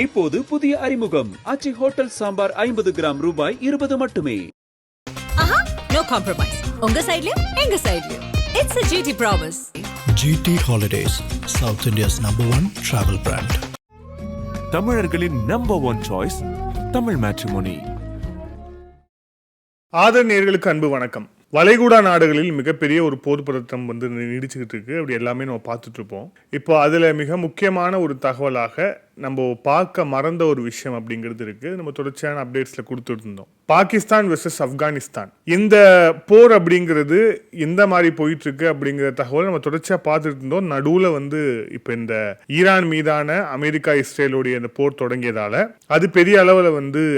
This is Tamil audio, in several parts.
இப்போது புதிய அறிமுகம் ஆச்சி ஹோட்டல் சாம்பார் 50 கிராம் ரூபாய் 20 மட்டுமே. No compromise. உங்க சைடுலயும் எங்க சைடுலயும். It's a GT promise. GT Holidays, South India's #1 travel brand. தமிழர்களின் #1 சாய்ஸ் தமிழ் மேட்ரிமோனி. ஆதர் நேயர்களுக்கு அன்பு வணக்கம். வளைகுடா நாடுகளில் மிகப்பெரிய ஒரு போர் பதட்டம் நீடிச்சுக்கிட்டு இருக்கு. அப்படி எல்லாமே நம்ம பார்த்துட்டு இருப்போம். இப்போ அதுல மிக முக்கியமான ஒரு தகவலாக நம்ம பார்க்க மறந்த ஒரு விஷயம் அப்படிங்கிறது இருக்கு. நம்ம தொடர்ச்சியான அப்டேட்ஸ்ல கொடுத்துட்டு இருந்தோம். பாகிஸ்தான் வெர்சஸ் ஆப்கானிஸ்தான் இந்த போர் அப்படிங்கிறது எந்த மாதிரி போயிட்டு இருக்கு அப்படிங்கிற தகவல் நம்ம தொடர்ச்சியா பார்த்துட்டு இருந்தோம். நடுவுல இப்போ இந்த ஈரான் மீதான அமெரிக்கா இஸ்ரேலுடைய இந்த போர் தொடங்கியதால அது பெரிய அளவுல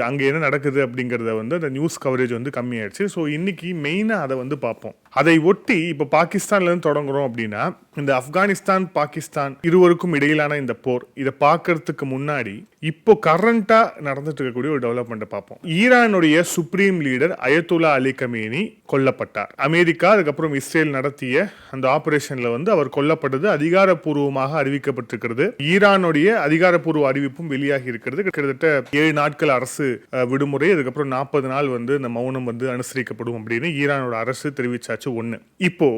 அங்க என்ன நடக்குது அப்படிங்கறத அந்த நியூஸ் கவரேஜ் கம்மியாயிடுச்சு. ஸோ இன்னைக்கு மெயினா அதை பார்ப்போம். அதை ஒட்டி இப்போ பாகிஸ்தான்ல இருந்து தொடங்குறோம் அப்படின்னா இந்த ஆப்கானிஸ்தான் பாகிஸ்தான் இருவருக்கும் இடையிலான இந்த போர் இதை பார்க்கறதுக்கு முன்னாடி இப்போ கரண்டா நடந்துட்டு இருக்கக்கூடிய ஒரு டெவலப்மெண்ட் பார்ப்போம். ஈரானுடைய supreme leader Ayatollah Ali Khamenei கொல்லப்பட்டார். அமெரிக்கா அதுக்கப்புறம் இஸ்ரேல் நடத்திய அந்த ஆபரேஷன்ல அவர் கொல்லப்பட்டது அதிகாரப்பூர்வமாக அறிவிக்கப்பட்டிருக்கிறது. ஈரானுடைய அதிகாரப்பூர்வ அறிவிப்பும் வெளியாகி இருக்கிறது. கிட்டத்தட்ட 7 நாட்கள் அரசு விடுமுறை, அதுக்கப்புறம் 40 நாள் இந்த மௌனம் அனுசரிக்கப்படும் அப்படின்னு ஈரானோட அரசு தெரிவிச்சாச்சு. ஒண்ணு. இப்போ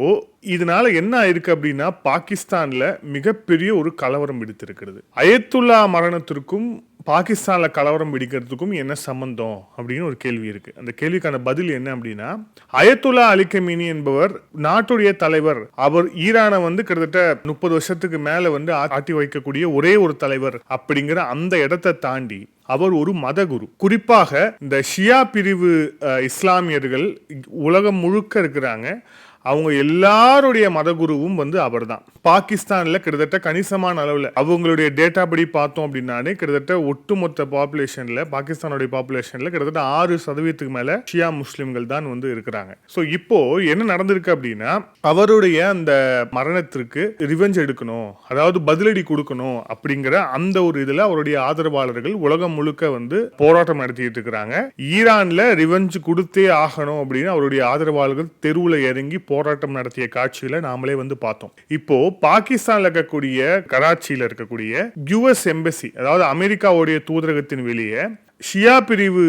இதனால என்ன ஆயிருக்கு அப்படின்னா பாகிஸ்தான்ல மிகப்பெரிய ஒரு கலவரம் வெடித்திருக்கிறது. அயத்துல்லா மரணத்திற்கும் பாகிஸ்தான்ல கலவரம் வெடிக்கிறதுக்கும் என்ன சம்பந்தம் அப்படின்னு ஒரு கேள்வி இருக்கு. அந்த கேள்விக்கான பதில் என்ன அப்படின்னா, அயத்துல்லா அலி கமேனி என்பவர் நாட்டுடைய தலைவர். அவர் ஈரானை கிட்டத்தட்ட 30 வருஷத்துக்கு மேல ஆட்டி வைக்கக்கூடிய ஒரே ஒரு தலைவர் அப்படிங்கிற அந்த இடத்தை தாண்டி அவர் ஒரு மதகுரு. குறிப்பாக இந்த ஷியா பிரிவு இஸ்லாமியர்கள் உலகம் முழுக்க இருக்கிறாங்க. அவங்க எல்லாருடைய மதகுருவும் அவர் தான். பாகிஸ்தான்ல கிட்டத்தட்ட கணிசமான அளவுல அவங்களுடைய டேட்டா படி பார்த்தோம் அப்படின்னாலே கிட்டத்தட்ட ஒட்டுமொத்த பாப்புலேஷன்ல பாகிஸ்தானுடைய பாப்புலேஷன்ல கிட்டத்தட்ட 6% மேல ஷியா முஸ்லிம்கள் தான் இருக்கிறாங்க. ஸோ இப்போ என்ன நடந்திருக்கு அப்படின்னா, அவருடைய அந்த மரணத்திற்கு ரிவெஞ்ச் எடுக்கணும், அதாவது பதிலடி கொடுக்கணும் அப்படிங்கிற அந்த ஒரு இதுல அவருடைய ஆதரவாளர்கள் உலகம் முழுக்க போராட்டம் நடத்திட்டு இருக்கிறாங்க. ஈரான்ல ரிவெஞ்ச் கொடுத்தே ஆகணும் அப்படின்னு அவருடைய ஆதரவாளர்கள் தெருவுல இறங்கி போராட்டம் நடத்திய காட்சியில நாமளே பார்த்தோம். இப்போ பாகிஸ்தான்ல இருக்கக்கூடிய கராச்சியில இருக்கக்கூடிய US எம்பசி, அதாவது அமெரிக்காவுடைய தூதரகத்தின் வெளியே ஷியா பிரிவு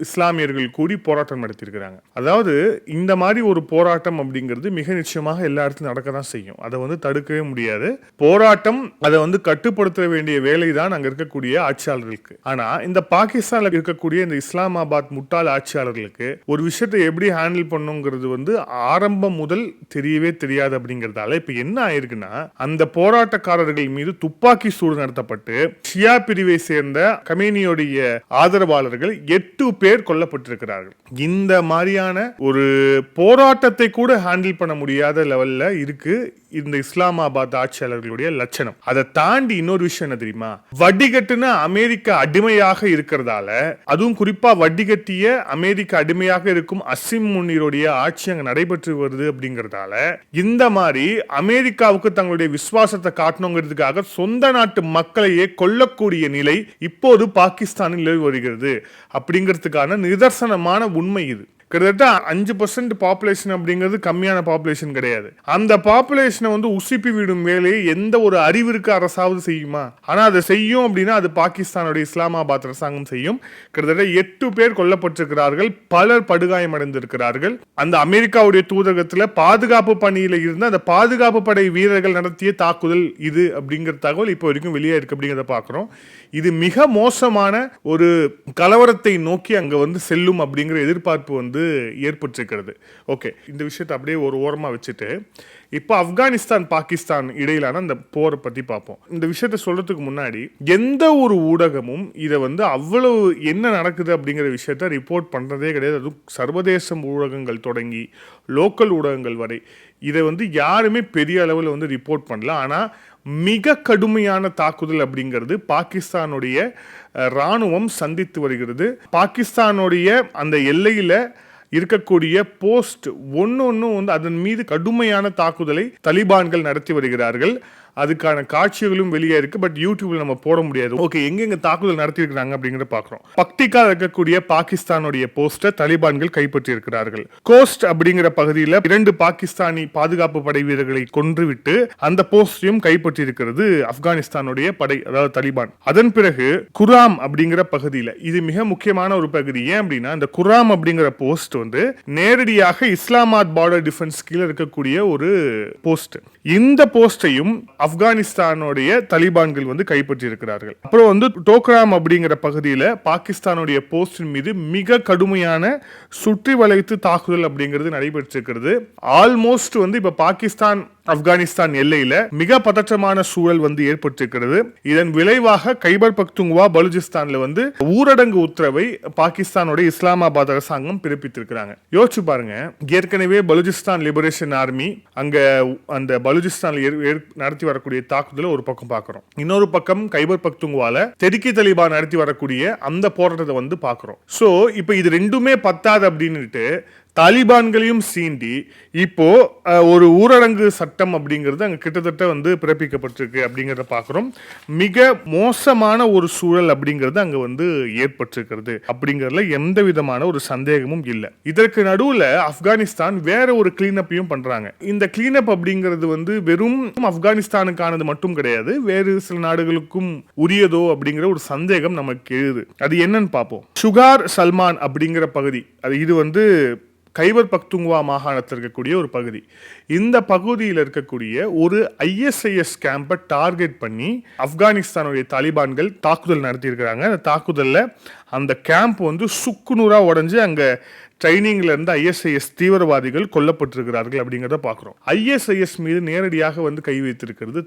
இஸ்லாமியர்கள் கூடி போராட்டம் நடத்தியிருக்கிறாங்க. அதாவது இந்த மாதிரி ஒரு போராட்டம் அப்படிங்கிறது மிக நிச்சயமாக எல்லா இடத்துலையும் நடக்க தான் செய்யும். அதை தடுக்கவே முடியாது. போராட்டம் அதை கட்டுப்படுத்த வேண்டிய வேலை தான் அங்க இருக்கக்கூடிய ஆட்சியாளர்களுக்கு. ஆனா இந்த பாகிஸ்தான்ல இருக்கக்கூடிய இந்த இஸ்லாமாபாத் முட்டாள் ஆட்சியாளர்களுக்கு ஒரு விஷயத்தை எப்படி ஹேண்டில் பண்ணுங்கிறது ஆரம்பம் முதல் தெரியவே தெரியாது. அப்படிங்கிறதால இப்ப என்ன ஆயிருக்குன்னா, அந்த போராட்டக்காரர்கள் மீது துப்பாக்கி சூடு நடத்தப்பட்டு ஷியா பிரிவை சேர்ந்த கமேனியோடைய ஆதரவாளர்கள் 8 பேர் கொல்லப்பட்டிருக்கிறார்கள். இந்த மாதிரியான ஒரு போராட்டத்தை கூட ஹேண்டில் பண்ண முடியாத லெவல்ல இருக்கு இந்த இஸ்லாமாபாத் ஆட்சியாளர்களுடைய லட்சணம். அதை தாண்டி இன்னொரு விஷயம் என்ன தெரியுமா, வட்டிகட்டுன அமெரிக்க அடிமையாக இருக்கிறதால, அதுவும் குறிப்பா வட்டிகட்டிய அமெரிக்க அடிமையாக இருக்கும் அசிம் முனீருடைய ஆட்சி அங்க நடைபெற்று வருது. அப்படிங்கறதால இந்த மாதிரி அமெரிக்காவுக்கு தங்களுடைய விசுவாசத்தை காட்டணுங்கிறதுக்காக சொந்த நாட்டு மக்களையே கொல்லக்கூடிய நிலை இப்போது பாகிஸ்தானில் நிலவி வருகிறது. அப்படிங்கிறதுக்கான நிதர்சனமான உண்மை இது. கிட்டத்தட்ட 5% பாப்புலேஷன் அப்படிங்கிறது கம்மியான பாப்புலேஷன் கிடையாது. அந்த பாப்புலேஷனை உசுப்பி விடும் வேலையை எந்த ஒரு அறிவிற்கு அரசாவது செய்யுமா? ஆனா அதை செய்யும் அப்படின்னா அது பாகிஸ்தானுடைய இஸ்லாமாபாத் அரசாங்கம் செய்யும். கிட்டத்தட்ட 8 பேர் கொல்லப்பட்டிருக்கிறார்கள், பலர் படுகாயமடைந்திருக்கிறார்கள். அந்த அமெரிக்காவுடைய தூதரகத்துல பாதுகாப்பு பணியில இருந்த அந்த பாதுகாப்பு படை வீரர்கள் நடத்திய தாக்குதல் இது அப்படிங்கிற தகவல் இப்போ வரைக்கும் வெளியே இருக்கு. அப்படிங்கிறத பாக்குறோம். இது மிக மோசமான ஒரு கலவரத்தை நோக்கி அங்க செல்லும் அப்படிங்கிற எதிர்பார்ப்பு ஏற்பட்டிருக்கிறது. ஓகே, இந்த விஷயத்தை அப்படியே ஒரு ஓரமா வச்சுட்டு இப்போ ஆப்கானிஸ்தான் பாகிஸ்தான் இடையிலான அந்த போரை பத்தி பார்ப்போம். இந்த விஷயத்தை சொல்றதுக்கு முன்னாடி எந்த ஒரு ஊடகமும் இதை அவ்வளவு என்ன நடக்குது அப்படிங்கிற விஷயத்த ரிப்போர்ட் பண்றதே கிடையாது. அதுவும் சர்வதேச ஊடகங்கள் தொடங்கி லோக்கல் ஊடகங்கள் வரை இதை யாருமே பெரிய அளவில் ரிப்போர்ட் பண்ணல. ஆனா மிக கடுமையான தாக்குதல் அப்படிங்கிறது பாகிஸ்தானுடைய ராணுவம் சந்தித்து வருகிறது. பாகிஸ்தானுடைய அந்த எல்லையில இருக்கக்கூடிய போஸ்ட் ஒன்னொன்னும் அதன் மீது கடுமையான தாக்குதலை தலிபான்கள் நடத்தி வருகிறார்கள். அதுக்கான காட்சிகளும் வெளியே இருக்கு. பட் யூடியூப்ல நம்ம போட முடியாது. ஓகே, எங்கெங்க தாக்குதல் நடத்தியிருக்கிறாங்க அப்படிங்கிறத பார்க்குறோம். பக்டிகா இருக்கக்கூடிய பாகிஸ்தானுடைய போஸ்டை தாலிபான்கள் கைப்பற்றி இருக்கிறார்கள். கோஸ்ட் அப்படிங்கிற பகுதியில் 2 பாகிஸ்தானி பாதுகாப்பு படை வீரர்களை கொன்றுவிட்டு அந்த போஸ்டையும் கைப்பற்றி இருக்கிறது ஆப்கானிஸ்தானுடைய படை, அதாவது தாலிபான். அதன் பிறகு குராம் அப்படிங்கிற பகுதியில், இது மிக முக்கியமான ஒரு பகுதி. ஏன் அப்படின்னா இந்த குராம் அப்படிங்கிற போஸ்ட் வந்து நேரடியாக இஸ்லாமாபாத் பார்டர் டிஃபென்ஸ் கீழே இருக்கக்கூடிய ஒரு போஸ்ட். இந்த போஸ்டையும் ஆப்கானிஸ்தானுடைய தாலிபான்கள் வந்து கைப்பற்றி இருக்கிறார்கள். அப்புறம் வந்து டோக்ராம் அப்படிங்கிற பகுதியில் பாகிஸ்தானுடைய போஸ்டின் மீது மிக கடுமையான சுற்றி வளைத்து தாக்குதல் அப்படிங்கிறது நடைபெற்றிருக்கிறது. ஆல்மோஸ்ட் வந்து இப்ப பாகிஸ்தான் ஆப்கானிஸ்தான் எல்லையில மிக பதற்றமான சூழல் வந்து ஏற்பட்டிருக்கிறது. இதன் விளைவாக கைபர் பக்துங்வா பலுச்சிஸ்தான்ல வந்து ஊரடங்கு உத்தரவை பாகிஸ்தானுடைய இஸ்லாமாபாத் அரசாங்கம் பிறப்பித்திருக்கிறாங்க. யோசிச்சு பாருங்க, ஏற்கனவே பலுச்சிஸ்தான் லிபரேஷன் ஆர்மி அங்க அந்த பலுச்சிஸ்தான்ல நடத்தி வரக்கூடிய தாக்குதலை ஒரு பக்கம் பார்க்கிறோம். இன்னொரு பக்கம் கைபர் பக்துங்வால தெறிக்கி தலிபான் நடத்தி வரக்கூடிய அந்த போராட்டத்தை வந்து பார்க்கிறோம். சோ இப்ப இது ரெண்டுமே பத்தாது அப்படின்னுட்டு தாலிபான்களையும் சீண்டி இப்போ ஒரு ஊரடங்கு சட்டம் அப்படிங்கிறது அங்கே கிட்டத்தட்ட வந்து பிறப்பிக்கப்பட்டிருக்கு அப்படிங்கிறத பார்க்குறோம். மிக மோசமான ஒரு சூழல் அப்படிங்கிறது அங்கே வந்து ஏற்பட்டிருக்கிறது அப்படிங்கிறதுல எந்த விதமான ஒரு சந்தேகமும் இல்லை. இதற்கு நடுவில் ஆப்கானிஸ்தான் வேற ஒரு கிளீனப்பையும் பண்றாங்க. இந்த கிளீனப் அப்படிங்கிறது வந்து வெறும் ஆப்கானிஸ்தானுக்கானது மட்டும் கிடையாது, வேறு சில நாடுகளுக்கும் உரியதோ அப்படிங்கிற ஒரு சந்தேகம் நமக்கு எழுது. அது என்னன்னு பார்ப்போம். சுகார் சல்மான் அப்படிங்கிற பகுதி, இது வந்து கைபர் பக்துங்வா மாகாணத்தில் இருக்கக்கூடிய ஒரு பகுதி. இந்த பகுதியில் இருக்கக்கூடிய ஒரு ISIS கேம்பை டார்கெட் பண்ணி ஆப்கானிஸ்தானுடைய தாலிபான்கள் தாக்குதல் நடத்தியிருக்கிறாங்க. அந்த தாக்குதலில் அந்த கேம்ப் வந்து சுக்குநூறா உடஞ்சி அங்கே ட்ரைனிங்ல இருந்து ISIS தீவிரவாதிகள் கொல்லப்பட்டிருக்கிறார்கள் அப்படிங்கிறத பார்க்கிறோம். ISIS மீது நேரடியாக வந்து கை வைத்திருக்கிறது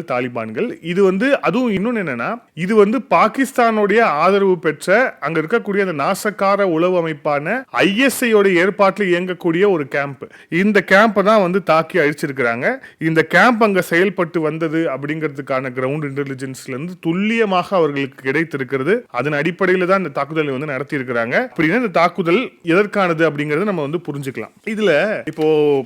தாலிபான்கள். இது வந்து அதுவும் இன்னொன்னு என்னன்னா, இது வந்து பாகிஸ்தானுடைய ஆதரவு பெற்ற அங்க இருக்கக்கூடிய அந்த நாசக்கார உளவு அமைப்பான ISI ஏற்பாட்டில் இயங்கக்கூடிய ஒரு கேம்ப். இந்த கேம்பை தான் வந்து தாக்கி அழிச்சிருக்கிறாங்க. இந்த கேம்ப் அங்க செயல்பட்டு வந்தது அப்படிங்கிறதுக்கான கிரவுண்ட் இன்டெலிஜென்ஸ்ல இருந்து துல்லியமாக அவர்களுக்கு கிடைத்திருக்கிறது. அதன் அடிப்படையில் தான் இந்த தாக்குதலை வந்து நடத்தி இருக்கிறாங்க. இந்த தாக்குதல் எதற்கானது அப்படிங்கறத நம்ம வந்து புரிஞ்சுக்கலாம். இதுல இப்போ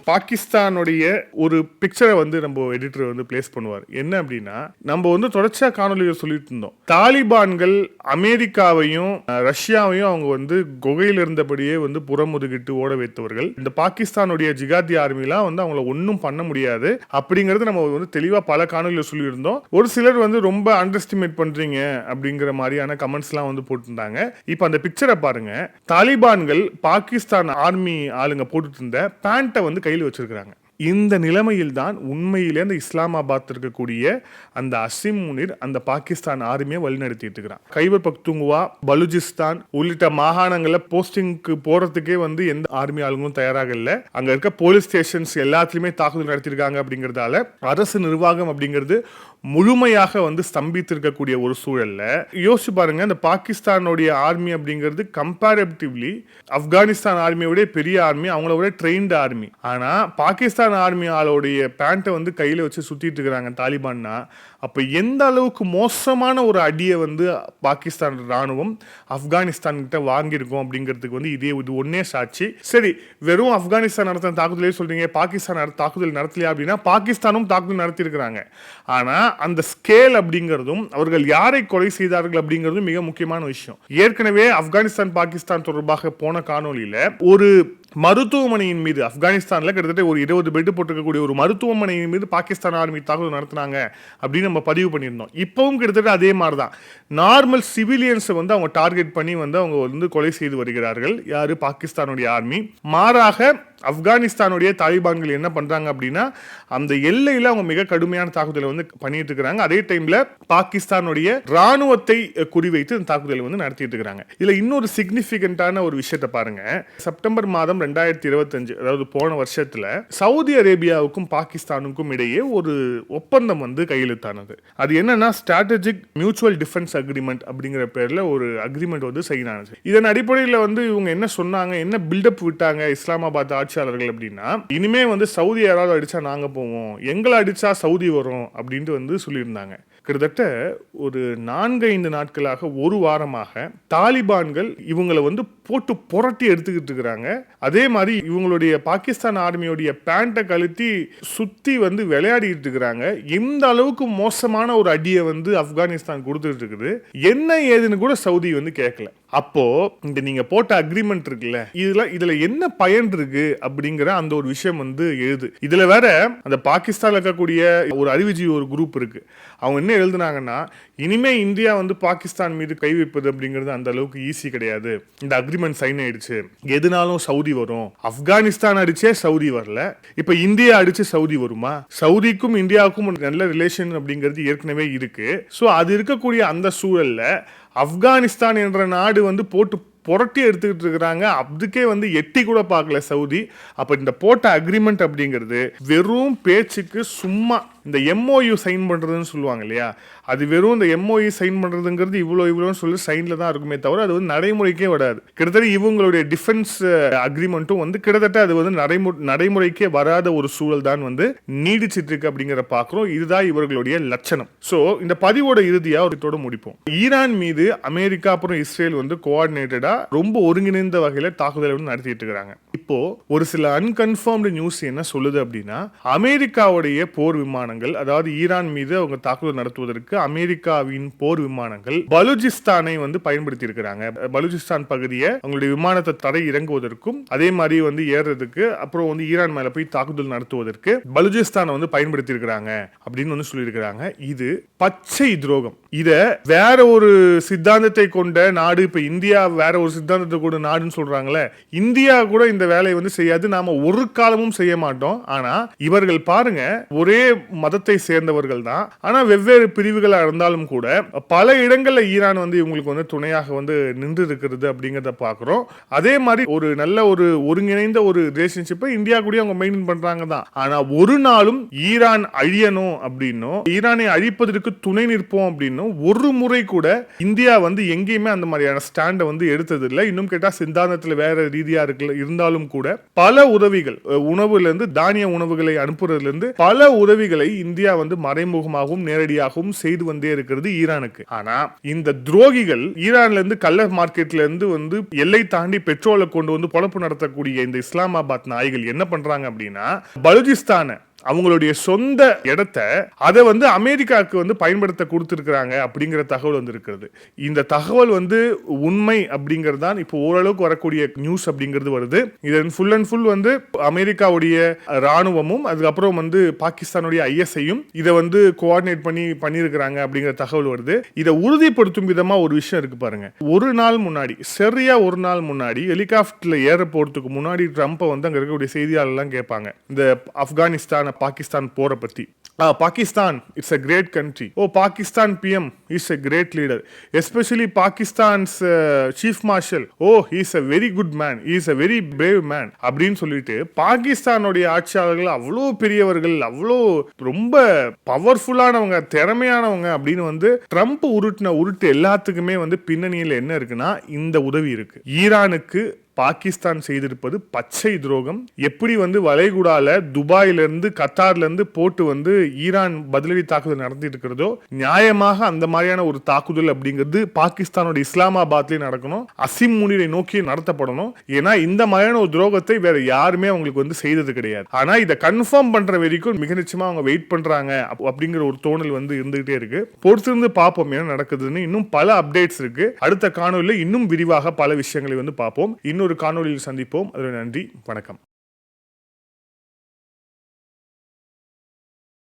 பாகிஸ்தானுடைய ஒரு பிக்சரை வந்து நம்ம எடிட்டர் வந்து பிளேஸ் பண்ணுவார். என்ன அப்படின்னா, நம்ம வந்து தொடர்ச்சியா காணொலியில் சொல்லிட்டு இருந்தோம், தாலிபான்கள் அமெரிக்காவையும் ரஷ்யாவையும் அவங்க வந்து குகையில் இருந்தபடியே வந்து புறமுதுகிட்டு ஓட வைத்தவர்கள். இந்த பாகிஸ்தானுடைய ஜிகாதி ஆர்மிலாம் வந்து அவங்கள ஒன்றும் பண்ண முடியாது அப்படிங்கறது நம்ம வந்து தெளிவா பல காணொலியில் சொல்லியிருந்தோம். ஒரு சிலர் வந்து ரொம்ப அண்டர் எஸ்டிமேட் பண்றீங்க அப்படிங்கிற மாதிரியான கமெண்ட்ஸ் எல்லாம் வந்து போட்டிருந்தாங்க. இப்ப அந்த பிக்சரை பாருங்க. தாலிபான்கள் பாகிஸ்தான் ஆர்மி ஆளுங்க போட்டுட்டு இருந்த பேண்ட்டை வந்து கையில் வச்சிருக்காங்க. இந்த நிலைமையில் தான் உண்மையிலே அந்த இஸ்லாமாபாத் இருக்கக்கூடிய அந்த அசிம் முனிர் அந்த பாகிஸ்தான் ஆர்மியை வழிநடத்திட்டு இருக்கிறான். கைபர் பக்துங்வா, பலுச்சிஸ்தான் உள்ளிட்ட மாகாணங்கள்ல போஸ்டிங்க்கு போறதுக்கே வந்து எந்த ஆர்மி ஆளுங்களும் தயாராக இல்லை. அங்க இருக்க போலீஸ் ஸ்டேஷன்ஸ் எல்லாத்துலயுமே தாக்குதல் நடத்திருக்காங்க. அப்படிங்கறதால அரசு நிர்வாகம் அப்படிங்கிறது முழுமையாக வந்து ஸ்தம்பித்திருக்கக்கூடிய ஒரு சூழல்ல யோசிச்சு பாருங்க, இந்த பாகிஸ்தானுடைய ஆர்மி அப்படிங்கிறது கம்பேரிட்டிவ்லி ஆப்கானிஸ்தான் ஆர்மியோட பெரிய ஆர்மி, அவங்கள விட ட்ரெயின்டு ஆர்மி. ஆனா பாகிஸ்தான் ஆர்மி ஆளுடைய பேண்ட்டை வந்து கையில வச்சு சுத்திட்டு இருக்காங்க தாலிபான்னா, அப்ப எந்த அளவுக்கு மோசமான ஒரு அடியை வந்து பாகிஸ்தான் ராணுவம் ஆப்கானிஸ்தான் கிட்ட வாங்கியிருக்கும் அப்படிங்கிறதுக்கு வந்து இது ஒன்னே சாட்சி. சரி, வெறும் ஆப்கானிஸ்தான் நடத்தின தாக்குதலே சொல்றீங்க, பாகிஸ்தான் தாக்குதல் நடத்தலையா அப்படின்னா, பாகிஸ்தானும் தாக்குதல் நடத்தியிருக்கிறாங்க. ஆனா அந்த ஸ்கேல் அப்படிங்கிறதும் அவர்கள் யாரை கொலை செய்தார்கள் அப்படிங்கிறதும் மிக முக்கியமான விஷயம். ஏற்கனவே ஆப்கானிஸ்தான் பாகிஸ்தான் தொடர்பாக போன காணொலியில ஒரு மருத்துவமனையின் மீது, ஆப்கானிஸ்தான்ல கிட்டத்தட்ட ஒரு 20 பெட் போட்டிருக்கக்கூடிய ஒரு மருத்துவமனையின் மீது பாகிஸ்தான் ஆர்மி தாக்குதல் நடத்தினாங்க அப்படின்னு நம்ம பதிவு பண்ணியிருந்தோம். இப்பவும் கிட்டத்தட்ட அதே மாதிரிதான் நார்மல் சிவிலியன்ஸை வந்து அவங்க டார்கெட் பண்ணி வந்து அவங்க வந்து கொலை செய்து வருகிறார்கள். யாரு? பாகிஸ்தானுடைய ஆர்மி. மாறாக ஆப்கானிஸ்தானுடைய தாலிபான்கள் என்ன பண்றாங்க அப்படின்னா, அந்த எல்லையில அவங்க மிக கடுமையான தாக்குதலை வந்து பண்ணிட்டு இருக்காங்க. அதே டைம்ல பாகிஸ்தானுடைய ராணுவத்தை குறிவைத்து இந்த தாக்குதலை வந்து நடத்திட்டு இருக்காங்க. இதுல இன்னொரு சிக்னிபிகண்டான ஒரு விஷயத்தை பாருங்க. செப்டம்பர் மாதம் 2025, அதாவது போன வருஷத்துல சவுதி அரேபியாவுக்கும் பாகிஸ்தானுக்கும் இடையே ஒரு ஒப்பந்தம் வந்து கையெழுத்தானது. அது என்னன்னா, ஸ்ட்ராட்டஜிக் மியூச்சுவல் டிஃபென்ஸ் அக்ரிமெண்ட் அப்படிங்கிற பேர்ல ஒரு அக்ரிமெண்ட் வந்து சைன் ஆனது. இதன் அடிப்படையில் வந்து இவங்க என்ன சொன்னாங்க, என்ன பில்டப் விட்டாங்க இஸ்லாமாபாத் ஆட்சியாளர்கள் அப்படின்னா, இனிமே வந்து சவுதி யாராவது அடிச்சா நாங்க போவோம், எங்களை அடிச்சா சவுதி வரும் அப்படின்ட்டு வந்து சொல்லியிருந்தாங்க. கிட்டத்தட்ட ஒரு 4-5 நாட்களாக, ஒரு வாரமாக தாலிபான்கள் இவங்களை வந்து போட்டு புரட்டி எடுத்துக்கிட்டு இருக்கிறாங்க. அதே மாதிரி இவங்களுடைய பாகிஸ்தான் ஆர்மியோடைய பேண்ட்டை கழுத்தி சுத்தி வந்து விளையாடிட்டு இருக்கிறாங்க. இந்த அளவுக்கு மோசமான ஒரு அடியை வந்து ஆப்கானிஸ்தான் கொடுத்துட்டு இருக்குது. என்ன ஏதுன்னு கூட சவுதி வந்து கேட்கல. அப்போ இந்த நீங்க போட்ட அக்ரிமெண்ட் இருக்குல்ல, இதுல என்ன பயன் இருக்கு அப்படிங்கிற அந்த ஒரு விஷயம் வந்து எழுது. இதுல வேற அந்த பாகிஸ்தான்ல இருக்கக்கூடிய ஒரு அறிவுஜீவி ஒரு குரூப் இருக்கு. அவங்க என்ன எழுதுனாங்கன்னா, இனிமே இந்தியா வந்து பாகிஸ்தான் மீது கை வைப்பது அப்படிங்கிறது அந்த அளவுக்கு ஈஸி கிடையாது. இந்த அக்ரிமெண்ட் சைன் ஆயிடுச்சு, எதுனாலும் சவுதி வரும். ஆப்கானிஸ்தான் அடிச்சே சவுதி வரல, இப்ப இந்தியா அடிச்சு சவுதி வருமா? சவுதிக்கும் இந்தியாவுக்கும் ஒரு நல்ல ரிலேஷன் அப்படிங்கிறது ஏற்கனவே இருக்கு. ஸோ அது இருக்கக்கூடிய அந்த சூழல்ல ஆப்கானிஸ்தான் என்ற நாடு வந்து போட்டு புரட்டி எடுத்துக்கிட்டு இருக்கிறாங்க. அதுக்கே வந்து எட்டி கூட பார்க்கல சவுதி. அப்ப இந்த போட்ட அக்ரிமெண்ட் அப்படிங்கிறது வெறும் பேச்சுக்கு, சும்மா இந்த MOU சைன் பண்றதுன்னு சொல்லுவாங்க இல்லையா, அது வெறும் இந்த MOU சைன் பண்றதுங்கிறது இவ்வளோன்னு சொல்லி சைன்ல தான் இருக்குமே தவிர அது வந்து நடைமுறைக்கே வராது. கிட்டத்தட்ட இவங்களுடைய டிஃபென்ஸ் அக்ரிமெண்ட்டும் வந்து கிட்டத்தட்ட அது வந்து நடைமுறைக்கே வராத ஒரு சூழல் தான் வந்து நீடிச்சிட்டு இருக்கு அப்படிங்கிற பார்க்கிறோம். இதுதான் இவர்களுடைய லட்சணம். ஸோ இந்த பதிவோட இறுதியா ஒரு முடிப்போம். ஈரான் மீது அமெரிக்கா அப்புறம் இஸ்ரேல் வந்து கோஆர்டினேட்டடா ரொம்ப ஒருங்கிணைந்த வகையில தாக்குதலை வந்து நடத்திட்டு இருக்காங்க. இப்போ ஒரு சில அன்கன்ஃபர்ம்டு நியூஸ் என்ன சொல்லுது அப்படின்னா, அமெரிக்காவுடைய போர் விமானங்கள், அதாவது ஈரான் மீது அவங்க தாக்குதல் நடத்துவதற்கு அமெரிக்காவின் போர் விமானங்கள் பலுஜிஸ்தானை வந்து பயன்படுத்தி இருக்கிறாங்க. பலுஜிஸ்தான் பகுதியை அவங்களுடைய விமானத்தை தரை இறங்குவதற்கும் அதே மாதிரி வந்து ஏறதுக்கு, அப்புறம் வந்து ஈரான் மேல போய் தாக்குதல் நடத்துவதற்கு பலுஜிஸ்தானை வந்து பயன்படுத்தி இருக்கிறாங்க அப்படின்னு வந்து சொல்லியிருக்கிறாங்க. இது பச்சை துரோகம். இத வேற ஒரு சித்தாந்தத்தை கொண்ட நாடு, இப்ப இந்தியா வேற ஒரு சித்தாந்தத்தை கொண்ட நாடுன்னு சொல்றாங்களே, இந்தியா கூட இந்த வேலையை வந்து செய்யாது, நாம ஒரு காலமும் செய்ய மாட்டோம். ஆனா இவர்கள் பாருங்க, ஒரே மதத்தை சேர்ந்தவர்கள் தான், ஆனா வெவ்வேறு பிரிவுகளா இருந்தாலும் கூட பல இடங்கள்ல ஈரான் வந்து இவங்களுக்கு வந்து துணையாக வந்து நின்று இருக்கிறது அப்படிங்கறத பாக்குறோம். அதே மாதிரி ஒரு நல்ல ஒரு ஒருங்கிணைந்த ஒரு ரிலேஷன்ஷிப்பை இந்தியா கூட அவங்க மெயின்டைன் பண்றாங்க தான். ஆனா ஒரு நாளும் ஈரான் அழியணும் அப்படின்னும், ஈரானை அழிப்பதற்கு துணை நிற்போம் அப்படின்னும் ஒரு முறை கூட இந்தியா வந்து எங்கேயுமே அந்த மாதிரியான ஸ்டாண்டை வந்து எடுத்தது இல்லை. இன்னும் கேட்டா சித்தாந்தத்தில் வேற ரீதியா இருந்தாலும் கூட பல உதவிகள், உணவுல இருந்து தானிய உணவுகளை அனுப்புறதுல இருந்து பல உதவிகளை இந்தியா வந்து மறைமுகமாகவும் நேரடியாகவும் செய்து வந்தே இருக்கிறது ஈரானுக்கு. ஆனா இந்த துரோகிகள் ஈரான்ல இருந்து கள்ள மார்க்கெட்ல இருந்து வந்து எல்லை தாண்டி பெட்ரோலை கொண்டு வந்து பொழப்பு நடத்தக்கூடிய இந்த இஸ்லாமாபாத் நாய்கள் என்ன பண்றாங்க அப்படின்னா, பலுஜிஸ்தானை அவங்களுடைய சொந்த இடத்தை அதை வந்து அமெரிக்காவுக்கு வந்து பயன்படுத்த கொடுத்துருக்காங்க அப்படிங்கிற தகவல் வந்து இருக்கிறது. இந்த தகவல் வந்து உண்மை அப்படிங்கிறது தான் இப்போ ஓரளவுக்கு வரக்கூடிய நியூஸ் அப்படிங்கிறது வருது. இதன் ஃபுல் அண்ட் ஃபுல் வந்து அமெரிக்காவுடைய ராணுவமும் அதுக்கப்புறம் வந்து பாகிஸ்தானுடைய ISIயும் இதை வந்து கோஆர்டினேட் பண்ணியிருக்கிறாங்க அப்படிங்கிற தகவல் வருது. இதை உறுதிப்படுத்தும் விதமா ஒரு விஷயம் இருக்கு பாருங்க. ஒரு நாள் முன்னாடி ஹெலிகாப்டர்ல ஏற போறதுக்கு முன்னாடி ட்ரம்ப்பை வந்து அங்க இருக்கக்கூடிய செய்தியாளர்லாம் கேட்பாங்க இந்த ஆப்கானிஸ்தான் பாகிஸ்தான் போற பத்தி. Pakistan, it's a great country. Oh, Pakistan PM is a great leader. Especially Pakistan's Chief Marshal. Oh, he's a very good man. He's a very brave man. அப்படின்னு சொல்லிட்டு பாகிஸ்தானுடைய ஆட்சியாளர்கள் அவ்வளோ பெரியவர்கள், அவ்வளோ ரொம்ப பவர்ஃபுல்லானவங்க, திறமையானவங்க அப்படின்னு வந்து ட்ரம்ப் உருட்டு எல்லாத்துக்குமே வந்து பின்னணியில் என்ன இருக்குன்னா இந்த உதவி இருக்கு. ஈரானுக்கு பாகிஸ்தான் செய்திருப்பது பச்சை துரோகம். எப்படி வந்து வளைகுடால துபாயில இருந்து கத்தார்ல இருந்து போட்டு வந்து ஈரான் பதிலடி தாக்குதல் நடத்திட்டு இருக்கிறதோ, நியாயமாக அந்த மாதிரியான ஒரு தாக்குதல் அப்படிங்கிறது பாகிஸ்தானோட இஸ்லாமாபாத்லயே நடக்கணும், அசிம் முனிரை நோக்கி நடத்தப்படணும். ஏன்னா இந்த மாதிரியான ஒரு துரோகத்தை வேற யாருமே அவங்களுக்கு வந்து செய்தது கிடையாது. ஆனா இதை கன்ஃபார்ம் பண்ற வரைக்கும் மிக நிச்சயமா அவங்க வெயிட் பண்றாங்க அப்படிங்கிற ஒரு தோணல் வந்து இருந்துகிட்டே இருக்கு. பொறுத்திருந்து பார்ப்போம் என்ன நடக்குதுன்னு. இன்னும் பல அப்டேட்ஸ் இருக்கு. அடுத்த காணொலியில் இன்னும் விரிவாக பல விஷயங்களை வந்து பார்ப்போம். இன்னொரு காணொலியில் சந்திப்போம். அதற்கு நன்றி, வணக்கம்.